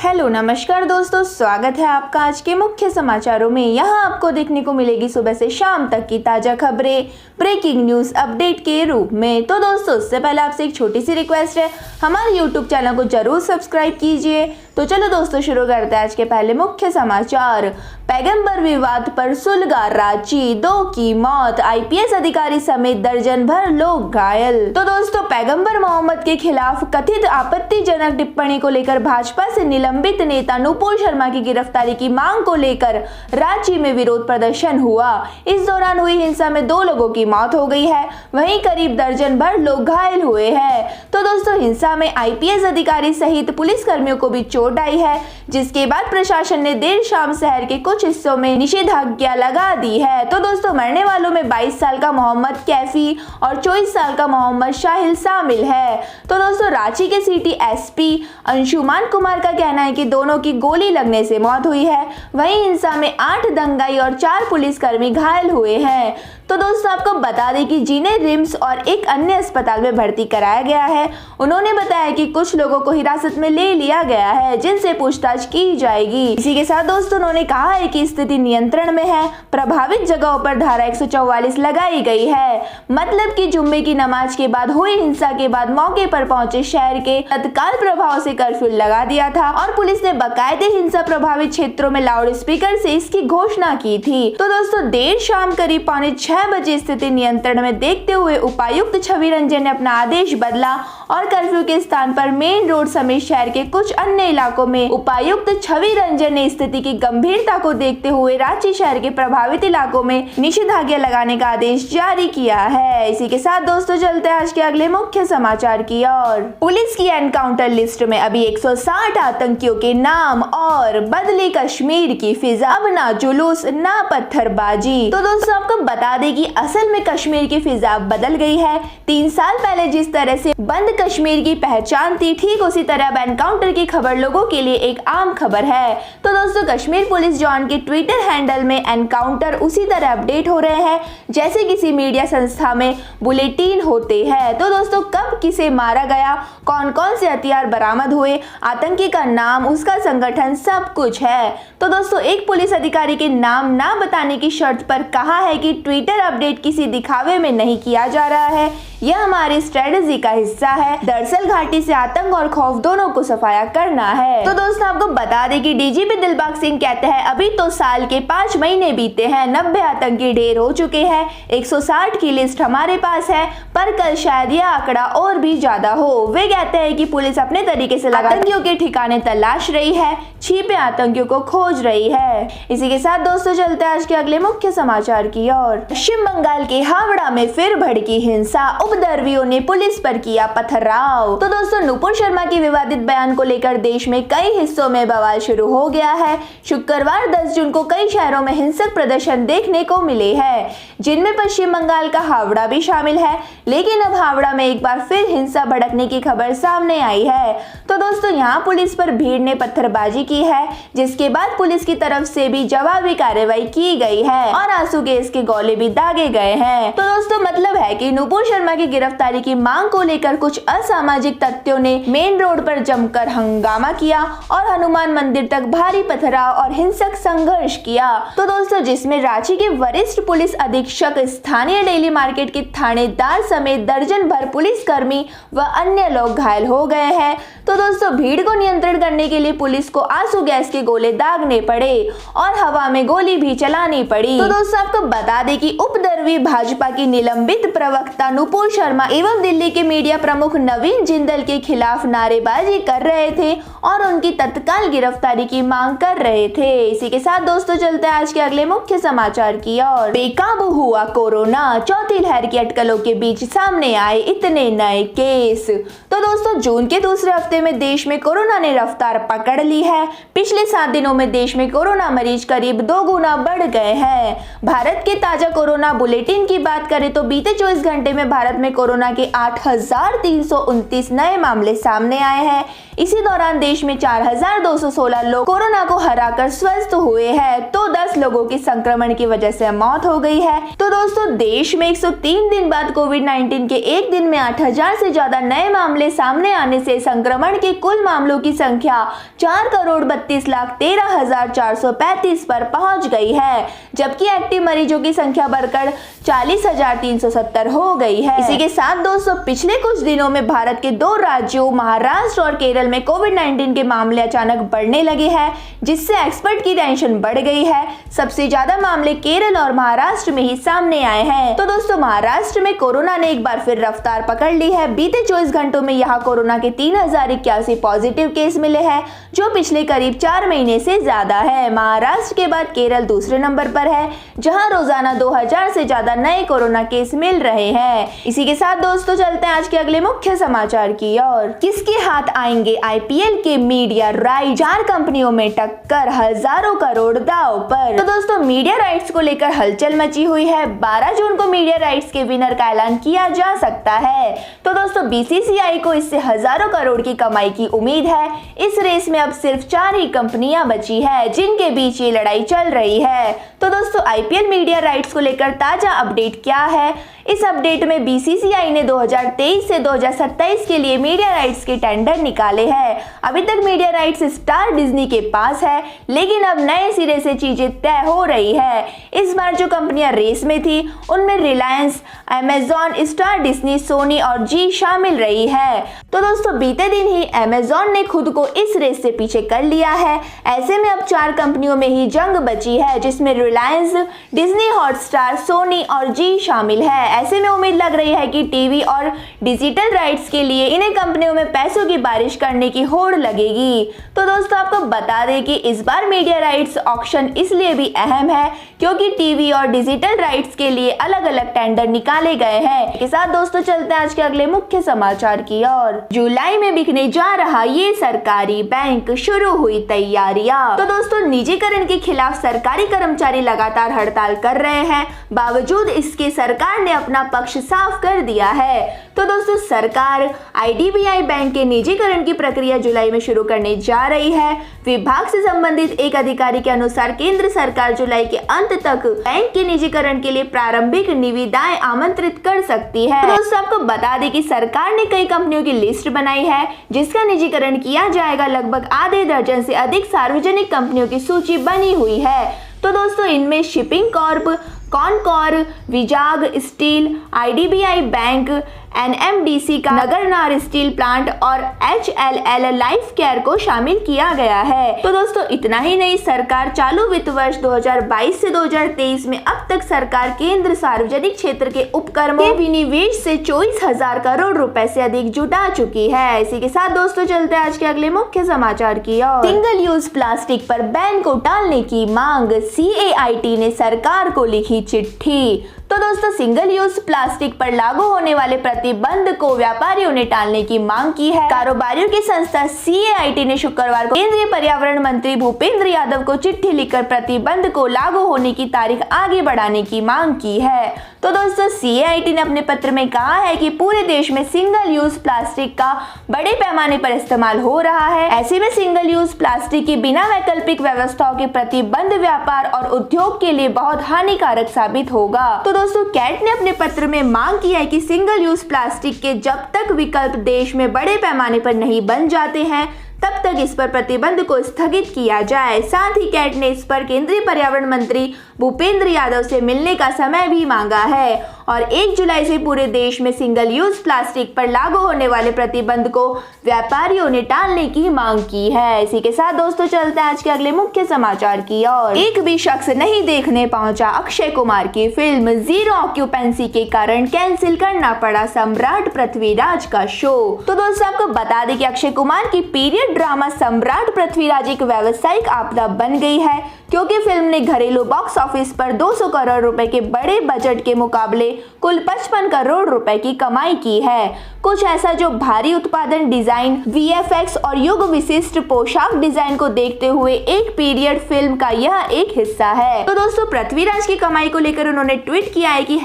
Hello नमस्कार दोस्तों, स्वागत है आपका आज के मुख्य समाचारों में। यहाँ आपको देखने को मिलेगी सुबह से शाम तक की ताज़ा खबरें ब्रेकिंग न्यूज़ अपडेट के रूप में। तो दोस्तों, उससे पहले आपसे एक छोटी सी रिक्वेस्ट है, हमारे यूट्यूब चैनल को जरूर सब्सक्राइब कीजिए। तो चलो दोस्तों, शुरू करते हैं आज के पहले मुख्य समाचार। पैगंबर विवाद पर सुलगा रांची, 2 की मौत, आईपीएस अधिकारी समेत दर्जन भर लोग घायल। तो दोस्तों, पैगंबर मोहम्मद के खिलाफ कथित आपत्तिजनक टिप्पणी को लेकर भाजपा से निलंबित नेता नुपुर शर्मा की गिरफ्तारी की मांग को लेकर रांची में विरोध प्रदर्शन हुआ। इस दौरान हुई हिंसा में 2 लोगों की मौत हो गई है, वहीं करीब दर्जन भर लोग घायल हुए हैं। तो दोस्तों, हिंसा में आईपीएस अधिकारी सहित पुलिस कर्मियों को भी चोट आई है, जिसके बाद प्रशासन ने देर शाम शहर के कुछ हिस्सों में निषेधाज्ञा लगा दी है। तो दोस्तों, मरने वालों में 22 साल का मोहम्मद कैफी और 24 साल का मोहम्मद शाहिल शामिल है। तो दोस्तों, रांची के सिटी एसपी अंशुमान कुमार का कहना है कि दोनों की गोली लगने से मौत हुई है। वहीं हिंसा में 8 दंगाई और 4 पुलिसकर्मी घायल हुए हैं। तो दोस्तों, आपको बता दें कि जिन्हें रिम्स और एक अन्य अस्पताल में भर्ती कराया गया है, उन्होंने बताया कि कुछ लोगों को हिरासत में ले लिया गया है, जिनसे पूछताछ की जाएगी। इसी के साथ दोस्तों, उन्होंने कहा है कि स्थिति नियंत्रण में है, प्रभावित जगहों पर धारा 144 लगाई गई है। मतलब कि जुम्मे की नमाज के बाद हुई हिंसा के बाद मौके पर पहुंचे शहर के तत्काल प्रभाव से कर्फ्यू लगा दिया था और पुलिस ने बाकायदे हिंसा प्रभावित क्षेत्रों में लाउड स्पीकर से इसकी घोषणा की थी। तो दोस्तों, देर शाम करीब 5:45 बजे स्थिति नियंत्रण में देखते हुए उपायुक्त छवि रंजन ने अपना आदेश बदला और कर्फ्यू के स्थान पर मेन रोड समेत शहर के कुछ अन्य इलाकों में उपायुक्त छवि रंजन ने स्थिति की गंभीरता को देखते हुए रांची शहर के प्रभावित इलाकों में निषेधाज्ञा लगाने का आदेश जारी किया है। इसी के साथ दोस्तों, चलते हैं आज के अगले मुख्य समाचार की ओर। पुलिस की एनकाउंटर लिस्ट में अभी 160 आतंकियों के नाम और बदली कश्मीर की फिजा, अब ना जुलूस ना पत्थरबाजी। तो दोस्तों, आपको बता दें कि असल में कश्मीर की फिजा बदल गई है। 3 साल पहले जिस तरह से बंद कश्मीर की पहचान थी, ठीक उसी तरह अब एनकाउंटर की खबर लोगों के लिए एक आम खबर है। तो दोस्तों, कश्मीर पुलिस जॉन के ट्विटर हैंडल में एनकाउंटर उसी तरह अपडेट हो रहे हैं जैसे किसी मीडिया संस्था में बुलेटिन होते हैं। तो दोस्तों, कब किसे मारा गया, कौन कौन से हथियार बरामद हुए, आतंकी का नाम, उसका संगठन, सब कुछ है। तो दोस्तों, एक पुलिस अधिकारी के नाम ना बताने की शर्त पर कहा है कि ट्विटर अपडेट किसी दिखावे में नहीं किया जा रहा है, यह हमारी स्ट्रेटजी का हिस्सा है। दरअसल घाटी से आतंक और खौफ दोनों को सफाया करना है। तो दोस्तों, आपको बता दें कि डीजीपी दिलबाग सिंह कहते हैं, अभी तो साल के 5 महीने बीते हैं, 90 आतंकी ढेर हो चुके हैं, 160 की लिस्ट हमारे पास है, पर कल शायद यह आंकड़ा और भी ज्यादा हो। वे कहते हैं कि पुलिस अपने तरीके से आतंकियों के ठिकाने तलाश रही है, छिपे आतंकियों को खोज रही है। इसी के साथ दोस्तों, चलते हैं आज के अगले मुख्य समाचार की ओर। पश्चिम बंगाल के हावड़ा में फिर भड़की हिंसा, उपद्रवियों ने पुलिस पर किया पथराव। तो दोस्तों, नुपुर शर्मा के विवादित बयान को लेकर देश में कई हिस्सों में बवाल शुरू हो गया है। शुक्रवार 10 जून को कई शहरों में हिंसक प्रदर्शन देखने को मिले हैं, जिनमें पश्चिम बंगाल का हावड़ा भी शामिल है। लेकिन अब हावड़ा में एक बार फिर हिंसा भड़कने की खबर सामने आई है। तो दोस्तों, यहाँ पुलिस पर भीड़ ने पत्थरबाजी की है, जिसके बाद पुलिस की तरफ से भी जवाबी कार्रवाई की गई है और आंसू गैस के गोले भी दागे गए हैं। तो दोस्तों, मतलब है कि नुपुर शर्मा की गिरफ्तारी की मांग को लेकर कुछ असामाजिक तत्वों ने मेन रोड पर जमकर हंगामा किया और हनुमान मंदिर तक भारी पथराव और हिंसक संघर्ष किया। तो दोस्तों, जिसमें रांची के वरिष्ठ पुलिस अधीक्षक, स्थानीय डेली मार्केट के थानेदार समेत दर्जन भर पुलिसकर्मी व अन्य लोग घायल हो गए हैं। तो दोस्तों, भीड़ को नियंत्रण करने के लिए पुलिस को आंसू गैस के गोले दागने पड़े और हवा में गोली भी चलानी पड़ी। तो दोस्तों, आपको बता दें कि उपद्रवी भाजपा की निलंबित प्रवक्ता नुपुर शर्मा एवं दिल्ली के मीडिया प्रमुख नवीन जिंदल के खिलाफ नारेबाजी कर रहे थे और उनकी तत्काल गिरफ्तारी की मांग कर रहे थे। इसी के साथ दोस्तों, चलते हैं आज के अगले मुख्य समाचार की ओर। बेकाबू हुआ कोरोना, चौथी लहर की अटकलों के बीच सामने आए इतने नए केस। तो दोस्तों, जून के दूसरे हफ्ते में देश में कोरोना ने रफ्तार पकड़ ली है। पिछले 7 दिनों में देश में कोरोना मरीज करीब 2 गुना बढ़ गए हैं। भारत के ताजा कोरोना बुलेटिन की बात करें तो बीते 24 घंटे में भारत में कोरोना के 8,329 नए मामले सामने आए हैं। इसी दौरान देश में 4216 लोग कोरोना को हराकर स्वस्थ हुए हैं, तो 10 लोगों की संक्रमण की वजह से मौत हो गई है। तो दोस्तों, देश में 103 दिन बाद कोविड-19 के एक दिन में 8000 से ज्यादा नए मामले सामने आने से संक्रमण के कुल मामलों की संख्या 4,32,13,435 पर पहुंच गई है, जबकि एक्टिव मरीजों की संख्या बढ़कर 40,370 हो गई है। इसी के साथ दोस्तों, पिछले कुछ दिनों में भारत के 2 राज्यों महाराष्ट्र और केरल में कोविड-19 के मामले अचानक बढ़ने लगे हैं, जिससे एक्सपर्ट की टेंशन बढ़ गई है। सबसे ज्यादा मामले केरल और महाराष्ट्र में ही सामने आए हैं। तो दोस्तों, महाराष्ट्र में कोरोना ने एक बार फिर रफ्तार पकड़ ली है। बीते 24 घंटों में यहाँ कोरोना के 3081 पॉजिटिव केस मिले हैं, जो पिछले करीब 4 महीने से ज्यादा है। महाराष्ट्र के बाद केरल दूसरे नंबर पर है, जहाँ रोजाना 2000 से ज्यादा नए कोरोना केस मिल रहे हैं। इसी के साथ दोस्तों, चलते हैं आज के अगले मुख्य समाचार की ओर। किसके हाथ आएंगे आईपीएल के मीडिया राइट? 4 कंपनियों में टक्कर, हजारों करोड़ दांव पर। तो दोस्तों, मीडिया राइट्स को लेकर हलचल मची हुई है। 12 जून को मीडिया राइट्स के विनर का ऐलान किया जा सकता है। तो दोस्तों, बीसीसीआई को इससे हजारों करोड़ की कमाई की उम्मीद है। इस रेस में अब सिर्फ 4 ही कंपनियां बची है, जिनके बीच ये लड़ाई चल रही है। तो दोस्तों, आईपीएल मीडिया राइट्स को लेकर ताजा अपडेट क्या है? इस अपडेट में बीसीसीआई ने 2023 से 2027 के लिए मीडिया राइट्स के टेंडर निकाले हैं। अभी तक मीडिया राइट्स स्टार डिज्नी के पास है, लेकिन अब नए सिरे से चीजें तय हो रही है। इस बार जो कंपनियां रेस में थी, उनमें Reliance, Amazon, Star Disney, Sony और जी शामिल रही है। तो दोस्तों, बीते दिन ही अमेजॉन ने खुद को इस रेस से पीछे कर लिया है। ऐसे में अब 4 कंपनियों में ही जंग बची है, जिसमें रिलायंस, डिज्नी हॉटस्टार, सोनी और जी शामिल है। ऐसे में उम्मीद लग रही है कि टीवी और डिजिटल राइट्स के लिए इन्हें कंपनियों में पैसों की बारिश करने की होड़ लगेगी। तो दोस्तों, आपको बता दें कि इस बार मीडिया राइट्स ऑक्शन इसलिए भी अहम है क्योंकि टीवी और डिजिटल राइट्स के लिए अलग अलग टेंडर निकाले गए हैं। इसके साथ दोस्तों, चलते हैं आज के अगले मुख्य समाचार की ओर। जुलाई में बिकने जा रहा ये सरकारी बैंक, शुरू हुई तैयारियां। तो दोस्तों, निजीकरण के खिलाफ सरकारी कर्मचारी लगातार हड़ताल कर रहे हैं। बावजूद इसके सरकार ने अपना पक्ष साफ कर दिया है। तो दोस्तों, सरकार आईडीबीआई बैंक के निजीकरण की प्रक्रिया जुलाई में शुरू करने जा रही है। विभाग से संबंधित एक अधिकारी के अनुसार केंद्र सरकार जुलाई के अंत तक बैंक के निजीकरण के लिए प्रारंभिक निविदाएं आमंत्रित कर सकती है। तो दोस्तों, आपको बता दें कि सरकार ने कई कंपनियों की लिस्ट बनाई है, जिसका निजीकरण किया जाएगा। लगभग आधे दर्जन से अधिक सार्वजनिक कंपनियों की सूची बनी हुई है। तो दोस्तों, इनमें shipping Corp, Concor, Vizag steel, IDBI bank, NMDC का नगरनार स्टील प्लांट और एचएलएल लाइफ केयर को शामिल किया गया है। तो दोस्तों, इतना ही नहीं, सरकार चालू वित्त वर्ष 2022 से 2023 में अब तक सरकार केंद्र सार्वजनिक क्षेत्र के उपक्रमों के विनिवेश से 24,000 करोड़ रुपए से अधिक जुटा चुकी है। इसी के साथ दोस्तों, चलते हैं आज के अगले मुख्य समाचार की ओर। सिंगल यूज प्लास्टिक पर बैन को टालने की मांग, सीएआईटी ने सरकार को लिखी चिट्ठी। तो दोस्तों, सिंगल यूज प्लास्टिक पर लागू होने वाले प्रतिबंध को व्यापारियों ने टालने की मांग की है। कारोबारियों की संस्था सीएआईटी ने शुक्रवार को केंद्रीय पर्यावरण मंत्री भूपेंद्र यादव को चिट्ठी लिखकर प्रतिबंध को लागू होने की तारीख आगे बढ़ाने की मांग की है। तो दोस्तों, सीएआईटी ने अपने पत्र में कहा है कि पूरे देश में सिंगल यूज प्लास्टिक का बड़े पैमाने पर इस्तेमाल हो रहा है। ऐसे में सिंगल यूज प्लास्टिक की बिना वैकल्पिक व्यवस्थाओं के प्रतिबंध व्यापार और उद्योग के लिए बहुत हानिकारक साबित होगा। तो दोस्तों, कैट ने अपने पत्र में मांग की है कि सिंगल यूज प्लास्टिक के जब तक विकल्प देश में बड़े पैमाने पर नहीं बन जाते हैं, तब तक इस पर प्रतिबंध को स्थगित किया जाए। साथ ही कैट ने इस पर केंद्रीय पर्यावरण मंत्री भूपेंद्र यादव से मिलने का समय भी मांगा है और 1 जुलाई से पूरे देश में सिंगल यूज प्लास्टिक पर लागू होने वाले प्रतिबंध को व्यापारियों ने टालने की मांग की है। इसी के साथ दोस्तों, चलते हैं आज के अगले मुख्य समाचार की ओर। एक भी शख्स नहीं देखने पहुंचा अक्षय कुमार की फिल्म, जीरो ऑक्यूपेंसी के कारण कैंसिल करना पड़ा सम्राट पृथ्वीराज का शो। तो दोस्तों, आपको बता दें कि अक्षय कुमार की पीरियड ड्रामा सम्राट पृथ्वीराज एक व्यावसायिक आपदा बन गई है, क्योंकि फिल्म ने घरेलू बॉक्स ऑफिस पर 200 करोड़ रुपए के बड़े बजट के मुकाबले हुए कुल 55 करोड़ रुपए की कमाई की है। कुछ ऐसा जो भारी उत्पादन, डिजाइन, VFX और युग विशिष्ट पोशाक डिजाइन को देखते हुए एक पीरियड फिल्म का यह एक हिस्सा है। तो दोस्तों, पृथ्वीराज की कमाई को लेकर उन्होंने ट्वीट किया है कि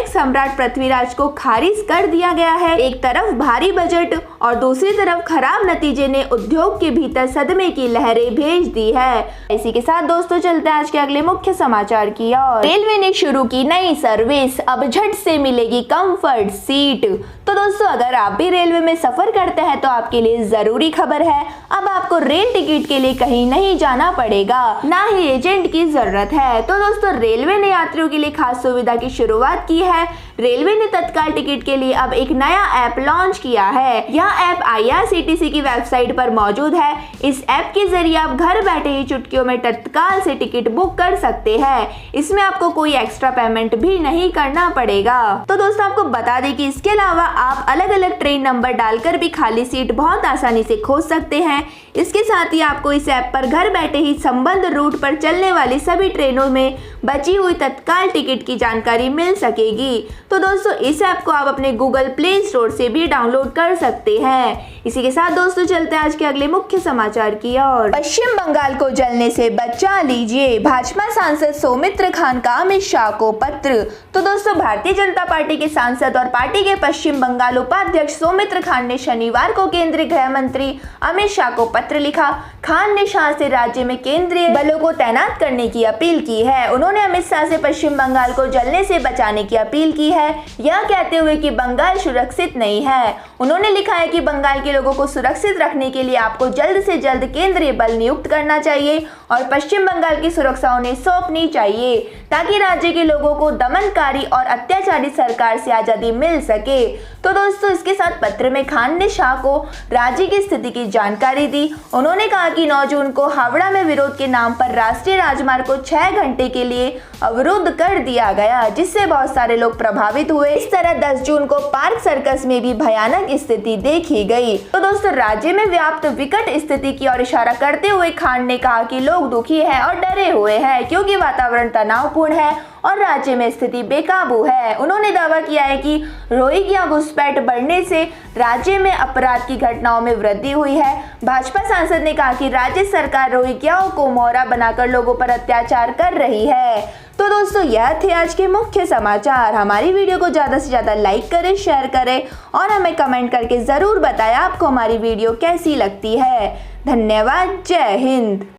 #सम्राट पृथ्वीराज को खारिज कर दिया गया है। एक तरफ भारी बजट और दूसरी तरफ खराब नतीजे ने उद्योग के भीतर सदमे की लहरें भेज दी है। इसी के साथ दोस्तों, चलते हैं आज के अगले मुख्य समाचार की ओर। रेलवे ने शुरू की नई सर्विस, अब झट से मिलेगी कंफर्ट सीट। तो दोस्तों, अगर आप भी रेलवे में सफर करते हैं तो आपके लिए जरूरी खबर है। अब आपको रेल टिकट के लिए कहीं नहीं जाना पड़ेगा, ना ही एजेंट की जरूरत है। तो दोस्तों, रेलवे ने यात्रियों के लिए खास सुविधा की शुरुआत की है। रेलवे ने तत्काल टिकट के लिए अब एक नया ऐप लॉन्च किया है। यह ऐप IRCTC की वेबसाइट पर मौजूद है। इस ऐप के जरिए आप घर बैठे ही चुटकियों में तत्काल से टिकट बुक कर सकते हैं। इसमें आपको कोई एक्स्ट्रा पेमेंट भी नहीं करना पड़ेगा। तो दोस्तों, आपको बता दें कि इसके अलावा आप अलग अलग ट्रेन नंबर डालकर भी खाली सीट बहुत आसानी से खोज सकते हैं। इसके साथ ही आपको इस ऐप पर घर बैठे ही संबंध रूट पर चलने वाली सभी ट्रेनों में बची हुई तत्काल टिकट की जानकारी मिल सकेगी। तो दोस्तों, इस ऐप को आप अपने गूगल प्ले स्टोर से भी डाउनलोड कर सकते हैं। इसी के साथ दोस्तों, चलते हैं आज के अगले मुख्य समाचार की ओर। पश्चिम बंगाल को जलने से बचा लीजिए, भाजपा सांसद सौमित्र खान का अमित शाह को पत्र। तो दोस्तों, भारतीय जनता पार्टी के सांसद और पार्टी के पश्चिम बंगाल उपाध्यक्ष सौमित्र खान ने शनिवार को केंद्रीय गृह मंत्री अमित शाह को पत्र लिखा। खान ने शाह से राज्य में केंद्रीय बलों को तैनात करने की अपील की है। उन्होंने अमित शाह से पश्चिम बंगाल को जलने से बचाने की अपील की है, यह कहते हुए कि बंगाल सुरक्षित नहीं है। उन्होंने लिखा है कि बंगाल के लोगों को सुरक्षित रखने के लिए आपको जल्द से जल्द केंद्रीय बल नियुक्त करना चाहिए और पश्चिम बंगाल की सुरक्षा उन्हें सौंपनी चाहिए, ताकि राज्य के लोगों को दमनकारी और अत्याचारी सरकार से आजादी मिल सके। तो दोस्तों, इसके साथ पत्र में खान ने शाह को राज्य की स्थिति की जानकारी दी। उन्होंने कहा कि 9 जून को हावड़ा में विरोध के नाम पर राष्ट्रीय राजमार्ग को 6 घंटे के लिए अवरुद्ध कर दिया गया, जिससे बहुत सारे लोग प्रभावित हुए। इस तरह 10 जून को पार्क सर्कस में भी भयानक स्थिति देखी गई। तो दोस्तों, राज्य में व्याप्त विकट स्थिति की ओर इशारा करते हुए खान ने कहा कि लोग दुखी हैं और डरे हुए हैं, क्योंकि वातावरण तनावपूर्ण है और राज्य में स्थिति बेकाबू है। उन्होंने दावा किया है कि रोहिंग्या घुसपैठ बढ़ने से राज्य में अपराध की घटनाओं में वृद्धि हुई है। भाजपा सांसद ने कहा कि राज्य सरकार रोहिंग्याओं को मोहरा बनाकर लोगों पर अत्याचार कर रही है। तो दोस्तों, यह थे आज के मुख्य समाचार। हमारी वीडियो को ज़्यादा से ज़्यादा लाइक करें, शेयर करें और हमें कमेंट करके ज़रूर बताएं आपको हमारी वीडियो कैसी लगती है। धन्यवाद। जय हिंद।